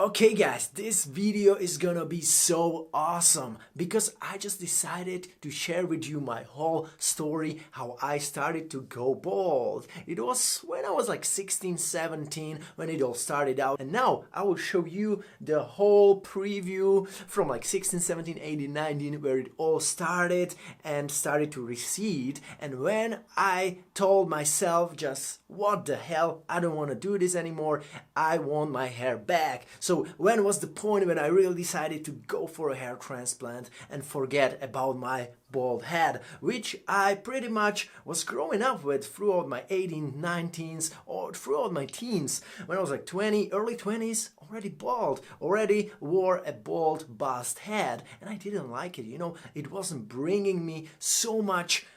Okay guys, this video is gonna be so awesome because I just decided to share with you my whole story, how I started to go bald. It was when I was like 16, 17 when it all started out, and now I will show you the whole preview from like 16, 17, 18, 19 where it all started and started to recede. And when I told myself just what the hell, I don't want to do this anymore, I want my hair back. So when was the point when I really decided to go for a hair transplant and forget about my bald head, which I pretty much was growing up with throughout my 18, 19s or throughout my teens. When I was like 20, early 20s, already bald, already wore a bald bust head, and I didn't like it, it wasn't bringing me so much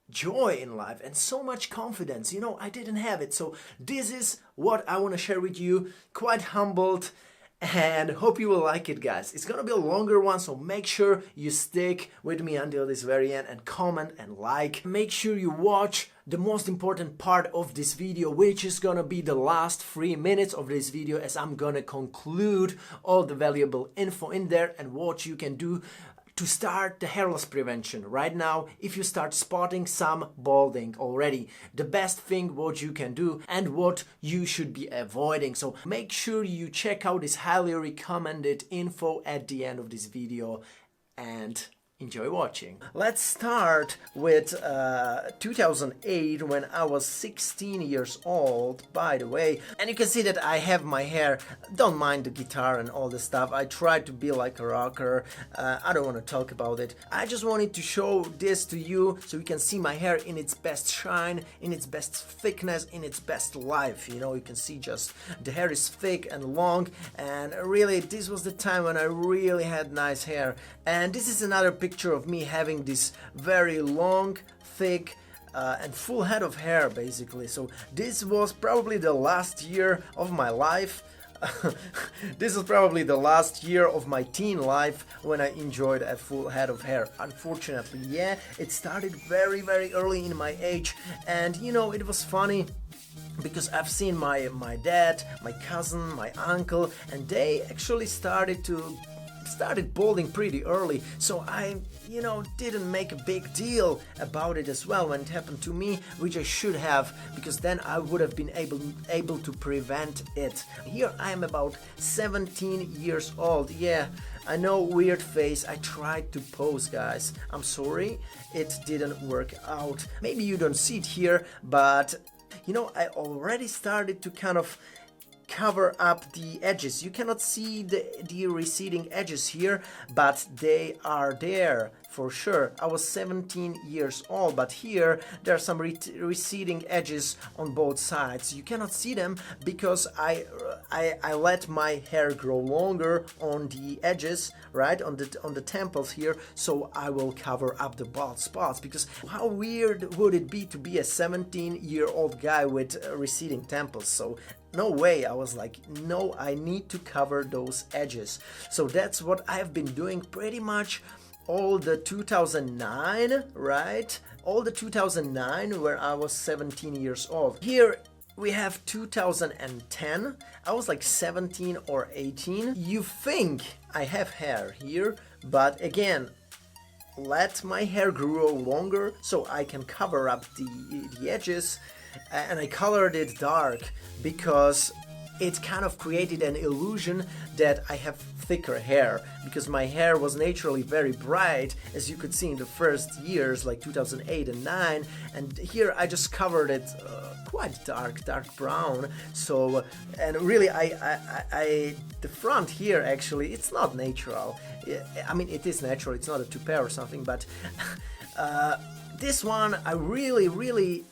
joy in life and so much confidence. I didn't have it. So this is what I want to share with you, quite humbled, and hope you will like it, guys. It's gonna be a longer one, so make sure you stick with me until this very end and comment and like. Make sure you watch the most important part of this video, which is gonna be the last 3 minutes of this video, as I'm gonna conclude all the valuable info in there and what you can do to start the hair loss prevention right now if you start spotting some balding already. The best thing what you can do and what you should be avoiding. So make sure you check out this highly recommended info at the end of this video and enjoy watching. Let's start with 2008 when I was 16 years old, by the way. And you can see that I have my hair. Don't mind the guitar and all this stuff. I tried to be like a rocker. I don't want to talk about it. I just wanted to show this to you so you can see my hair in its best shine, in its best thickness, in its best life. You can see just the hair is thick and long, and really this was the time when I really had nice hair. And this is another picture of me having this very long, thick and full head of hair, basically. So this was probably the last year of my life. This is probably the last year of my teen life when I enjoyed a full head of hair. Unfortunately, yeah, it started very, very early in my age, and it was funny because I've seen my dad, my cousin, my uncle, and they actually started balding pretty early, so I didn't make a big deal about it as well when it happened to me, which I should have, because then I would have been able to prevent it. Here I am about 17 years old. Yeah, I know, weird face. I tried to pose, guys. I'm sorry, it didn't work out. Maybe you don't see it here, but I already started to kind of cover up the edges. You cannot see the receding edges here, but they are there for sure. I was 17 years old, but here there are some receding edges on both sides. You cannot see them because I let my hair grow longer on the edges, right, on the temples here, so I will cover up the bald spots. Because how weird would it be to be a 17-year-old guy with receding temples? So no way. I was like, no, I need to cover those edges. So that's what I've been doing pretty much all the 2009, right? All the 2009 where I was 17 years old. Here we have 2010. I was like 17 or 18. You think I have hair here, but again, let my hair grow longer so I can cover up the edges. And I colored it dark because it kind of created an illusion that I have thicker hair, because my hair was naturally very bright, as you could see in the first years, like 2008 and 9, and here I just covered it quite dark brown. So, and really the front here, actually, it's not natural. I mean, it is natural, it's not a toupee or something, but this one I really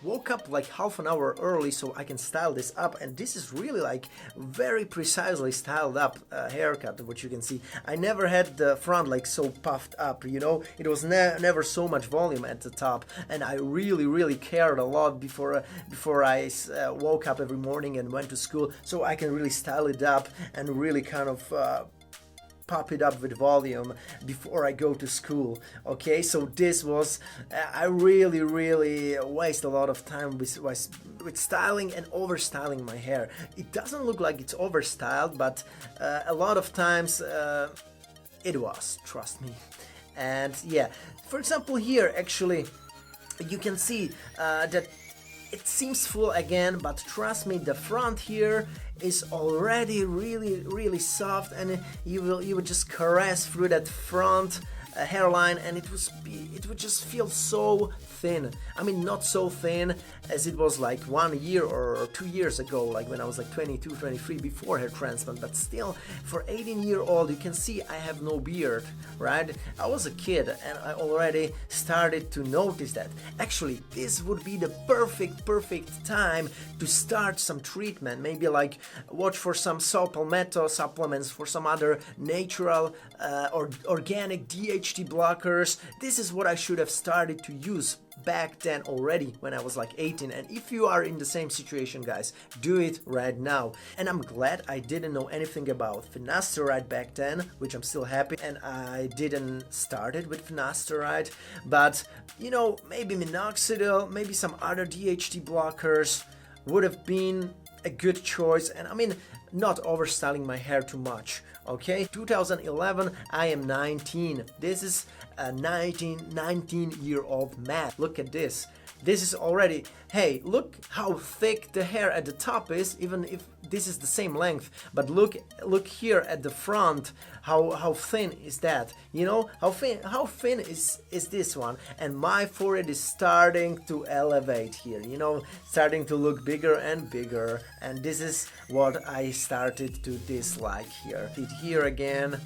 woke up like half an hour early so I can style this up, and this is really like very precisely styled up haircut, which you can see. I never had the front like so puffed up, it was never so much volume at the top, and I really cared a lot before I woke up every morning and went to school, so I can really style it up and really kind of pop it up with volume before I go to school. Okay, so this was I really waste a lot of time with styling and overstyling my hair. It doesn't look like it's overstyled, but a lot of times it was, trust me. And yeah, for example here actually you can see that it seems full again, but trust me, the front here is already really soft, and you would just caress through that front hairline, and it would just feel so thin. I mean, not so thin as it was like 1 year or 2 years ago, like when I was like 22, 23 before hair transplant, but still, for 18-year-old, you can see I have no beard, right? I was a kid and I already started to notice that. Actually, this would be the perfect time to start some treatment, maybe like watch for some saw palmetto supplements, for some other natural or organic DHT blockers. This is what I should have started to use back then already when I was like 18. And if you are in the same situation, guys, do it right now. And I'm glad I didn't know anything about finasteride back then, which I'm still happy, and I didn't start it with finasteride, but you know, maybe minoxidil, maybe some other DHT blockers would have been a good choice. And I mean, not overstyling my hair too much. Okay, 2011, I am 19. This is a 19-year-old man. Look at this. This is already, hey, look how thick the hair at the top is, even if this is the same length. But look here at the front, how thin is that? You know, how thin is this one? And my forehead is starting to elevate here, you know, starting to look bigger and bigger. And this is what I started to dislike here. Here again.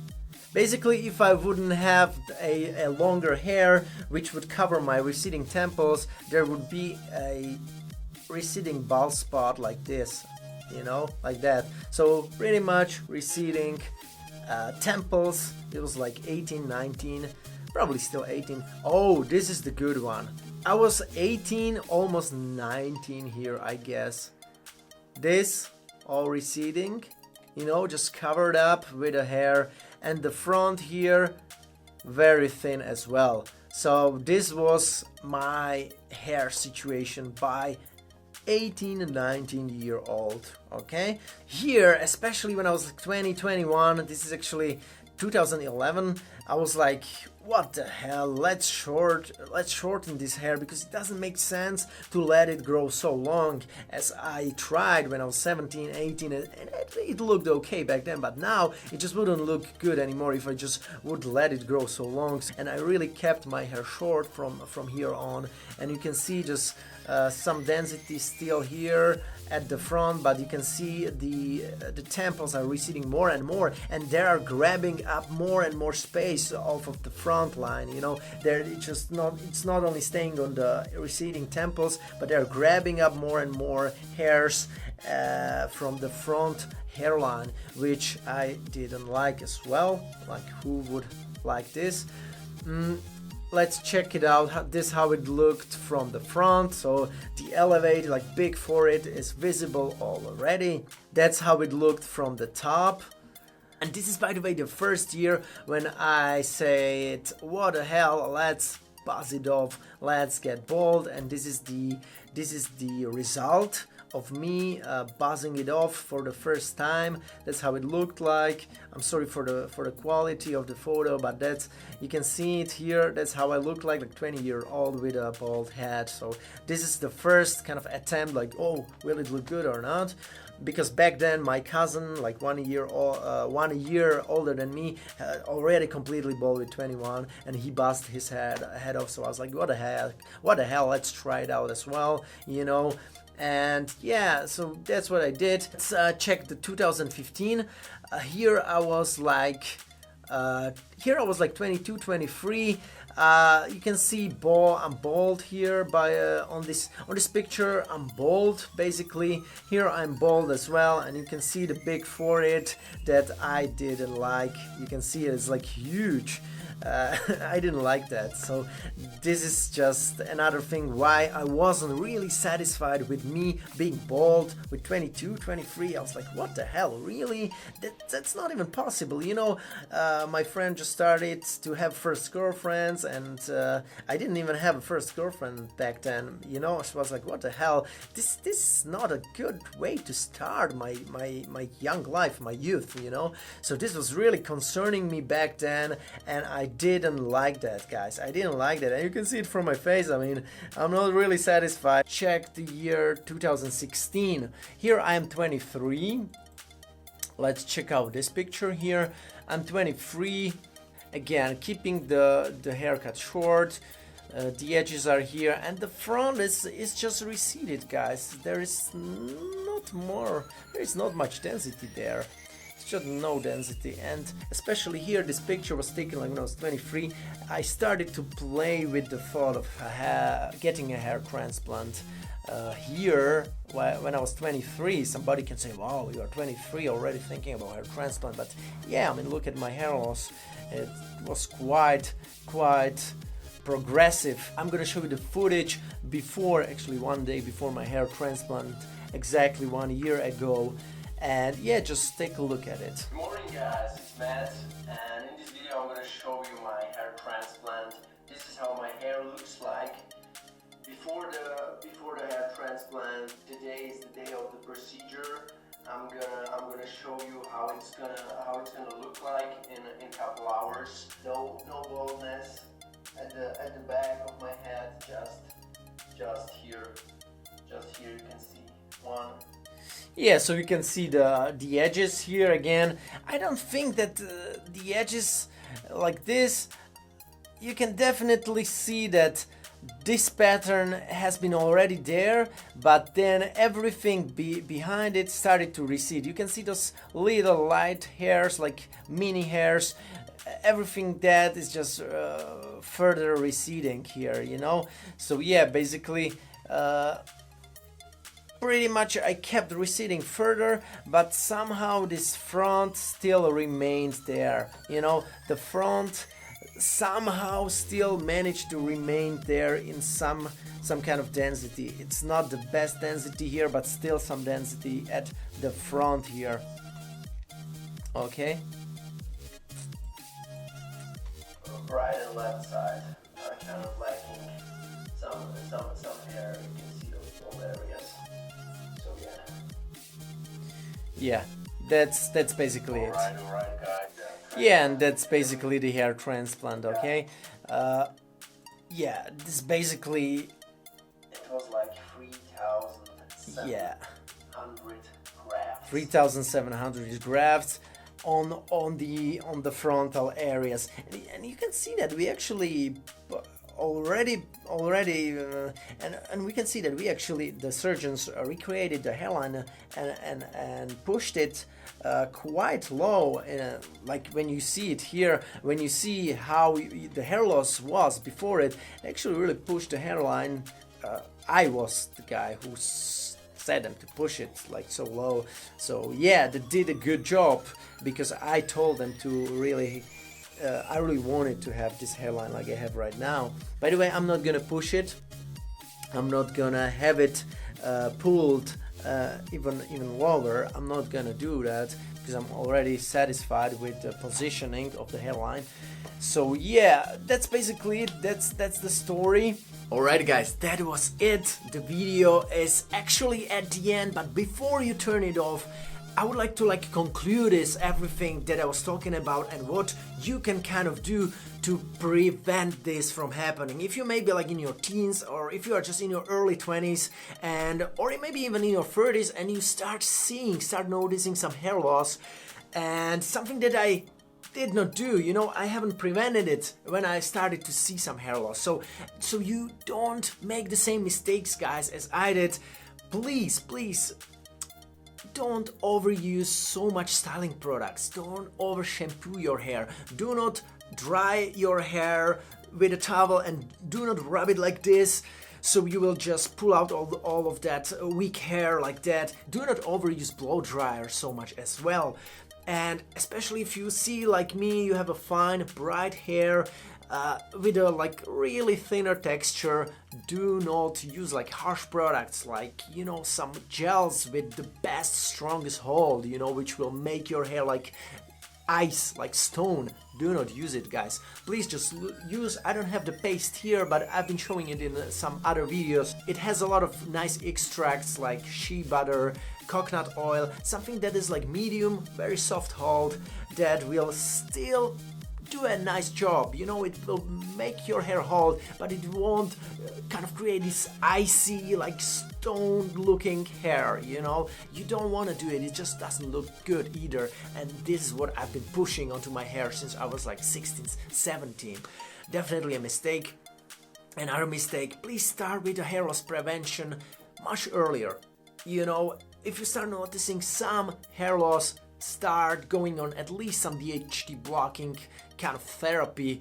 Basically, if I wouldn't have a longer hair, which would cover my receding temples, there would be a receding bald spot like this, you know, like that. So pretty much receding temples. It was like 18, 19, probably still 18. Oh, this is the good one. I was 18, almost 19 here, I guess. This all receding, you know, just covered up with the hair. And the front here, very thin as well. So this was my hair situation by 18 and 19-year-old. Okay, here, especially when I was 20, 21, this is actually 2011, I was like, what the hell, let's shorten this hair, because it doesn't make sense to let it grow so long, as I tried when I was 17, 18, and it looked okay back then, but now it just wouldn't look good anymore if I just would let it grow so long. And I really kept my hair short from here on, and you can see just some density still here at the front, but you can see the temples are receding more and more, and they are grabbing up more and more space off of the front line. You know, it's not only staying on the receding temples, but they're grabbing up more and more hairs from the front hairline, which I didn't like as well. Like, who would like this? Let's check it out. This is how it looked from the front. So the elevated, like big forehead, is visible already. That's how it looked from the top. And this is, by the way, the first year when I said, what the hell, let's buzz it off, let's get bald. And this is the result of me buzzing it off for the first time. That's how it looked like. I'm sorry for the quality of the photo, but you can see it here. That's how I looked like 20-year-old with a bald head. So this is the first kind of attempt, like, oh, will it look good or not? Because back then my cousin, like 1 year older than me, already completely bald with 21, and he buzzed his head off. So I was like, what the hell, let's try it out as well, you know. And yeah, so that's what I did. Let's check the 2015. Here I was like, here I was like 22, 23. You can see I'm bald here on this picture. I'm bald basically. Here I'm bald as well, and you can see the big forehead that I didn't like. You can see it's like huge. I didn't like that. So this is just another thing why I wasn't really satisfied with me being bald with 22, 23. I was like, what the hell, really? That's not even possible, you know. My friend just started to have first girlfriends, and I didn't even have a first girlfriend back then, you know. So I was like, what the hell, this is not a good way to start my young life, my youth, you know. So this was really concerning me back then, and I didn't like that, guys. I didn't like that, and you can see it from my face. I mean, I'm not really satisfied. Check the year 2016. Here I am 23. Let's check out this picture here. I'm 23. Again, keeping the haircut short. The edges are here, and the front is just receded, guys. There is not much density there. Just no density, and especially here this picture was taken like when I was 23. I started to play with the thought of getting a hair transplant here when I was 23. Somebody can say, wow, you are 23 already thinking about hair transplant, but yeah, I mean, look at my hair loss. It was quite progressive. I'm gonna show you the footage before, actually one day before my hair transplant, exactly 1 year ago. And yeah, just take a look at it. Good morning guys, it's Matt, and in this video I'm going to show you my hair transplant. This is how my hair looks like before the hair transplant. Today is the day of the procedure. I'm gonna show you how it's gonna look like in a couple hours. No baldness at the back of my head, just here you can see one. Yeah, so you can see the edges here again. I don't think that the edges like this, you can definitely see that this pattern has been already there, but then everything behind it started to recede. You can see those little light hairs, like mini hairs. Everything that is just further receding here, you know. So yeah, basically pretty much I kept receding further, but somehow this front still remained there, you know. The front somehow still managed to remain there in some kind of density. It's not the best density here, but still some density at the front here. Okay. Right and left side are kind of lacking some hair. You can see those old areas. So yeah, that's basically it. All right, guys. Yeah, and that's basically the hair transplant. Okay. Yeah, this basically. It was like 3,700 yeah. grafts. 3,700 grafts on the frontal areas, and you can see that we actually already and we can see that we actually, the surgeons recreated the hairline and pushed it quite low, like when you see it here, when you see how the hair loss was before it actually really pushed the hairline. I was the guy who said them to push it like so low. So yeah, they did a good job, because I told them to really I really wanted to have this hairline like I have right now. By the way, I'm not gonna push it. I'm not gonna have it pulled even lower. I'm not gonna do that because I'm already satisfied with the positioning of the hairline. So yeah, that's basically it. That's the story. Alright guys, that was it. The video is actually at the end, but before you turn it off, I would like to conclude everything that I was talking about and what you can kind of do to prevent this from happening. If you may be in your teens, or if you are just in your early 20s, or maybe even in your 30s, and you start noticing some hair loss, and something that I did not do, you know, I haven't prevented it when I started to see some hair loss. So you don't make the same mistakes, guys, as I did. Please don't overuse so much styling products. Don't over shampoo your hair. Do not dry your hair with a towel and do not rub it like this, so you will just pull out all of that weak hair like that. Do not overuse blow dryer so much as well. And especially if you see, like me, you have a fine bright hair with a like really thinner texture, do not use like harsh products like, you know, some gels with the best strongest hold, you know, which will make your hair like ice, like stone. Do not use it, guys. Please just use, I don't have the paste here, but I've been showing it in some other videos. It has a lot of nice extracts like shea butter, coconut oil, something that is like medium, very soft hold, that will still do a nice job. You know, it will make your hair hold, but it won't kind of create this icy, like stone looking hair, you know. You don't want to do it, it just doesn't look good either. And this is what I've been pushing onto my hair since I was like 16, 17. Definitely a mistake. Another mistake, please start with the hair loss prevention much earlier. You know, if you start noticing some hair loss, start going on at least some DHT blocking kind of therapy,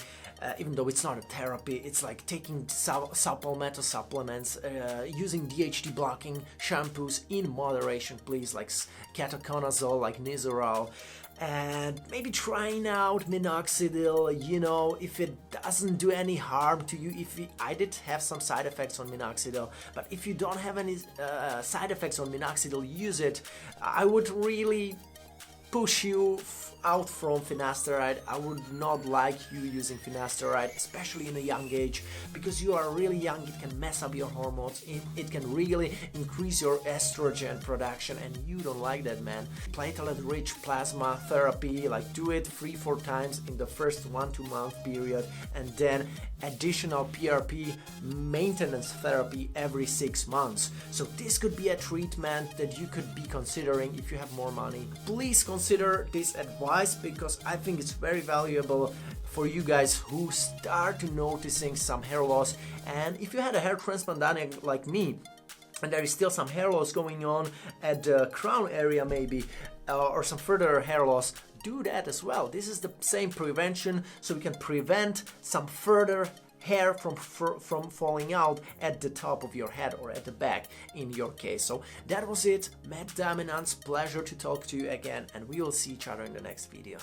even though it's not a therapy. It's like taking supplements, using DHT blocking shampoos in moderation, please, like ketoconazole, like Nizoral, and maybe trying out minoxidil, you know, if it doesn't do any harm to you. I did have some side effects on minoxidil, but if you don't have any side effects on minoxidil, use it. I would really push you out from finasteride. I would not like you using finasteride, especially in a young age, because you are really young. It can mess up your hormones, it can really increase your estrogen production, and you don't like that, man. Platelet rich plasma therapy, like do it 3-4 times in the first 1-2 month period, and then additional PRP maintenance therapy every 6 months. So this could be a treatment that you could be considering if you have more money. Please consider this advice, because I think it's very valuable for you guys who start to noticing some hair loss. And if you had a hair transplant done like me, and there is still some hair loss going on at the crown area maybe, or some further hair loss, do that as well. This is the same prevention, so we can prevent some further hair from falling out at the top of your head or at the back in your case. So that was it. Matt Dominance, pleasure to talk to you again, and we will see each other in the next video.